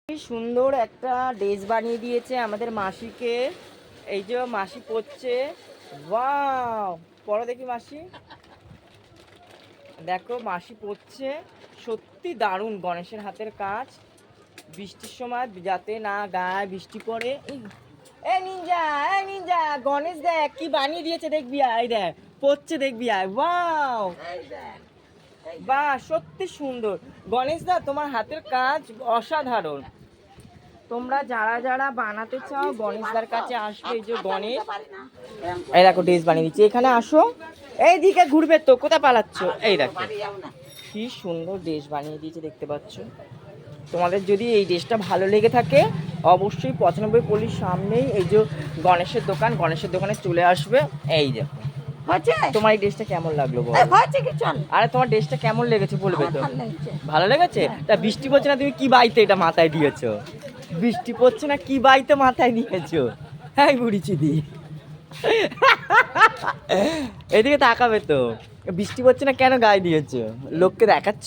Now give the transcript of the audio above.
কি সুন্দর একটা ড্রেস বানিয়ে দিয়েছে আমাদের মাসিকে। এই যে মাসি পরছে, ওয়াও! পরো দেখি মাসি, দেখো মাসি পরছে, সত্যি দারুণ। গণেশের হাতের কাজ, বৃষ্টির সময় যাতে না গায়ে বৃষ্টি পড়ে। এই নিনজা, এই নিনজা, গণেশ দেখ কি বানিয়ে দিয়েছে, দেখবি আয়, দেখ পরছে, দেখবি আয়, ওয়াও! বাহ, সত্যি সুন্দর। গণেশ দা, তোমার হাতের কাজ অসাধারণ। তোমরা যারা যারা বানাতে চাও গণেশদার কাছে আসবে। এই যে গণেশ, এই দেখো ড্রেস বানিয়ে দিচ্ছে, এখানে আসো। এইদিকে ঘুরবে তো, কোথায় পালাচ্ছ? এই দেখো কি সুন্দর ড্রেস বানিয়ে দিয়েছে, দেখতে পাচ্ছ। তোমাদের যদি এই ড্রেসটা ভালো লেগে থাকে অবশ্যই 95 পল্লীর সামনেই এই যে গণেশের দোকান, গণেশের দোকানে চলে আসবে। এই দেখো তোমার এই ড্রেসটা কেমন লাগলো বলো? আরে তোমার ড্রেসটা কেমন লেগেছে বলবে তো? ভালো লেগেছে? তা বৃষ্টি পড়ছে না, তুমি কি বাইতে এটা মাথায় দিয়েছো? বৃষ্টি পড়ছে না, কি বাইতে মাথায় দিয়েছো? হ্যাঁ বুড়ি চিদি, এদিকে তাকাবে তো। বৃষ্টি পড়ছে না কেন গায়ে দিয়েছো? লোককে দেখাচ্ছ?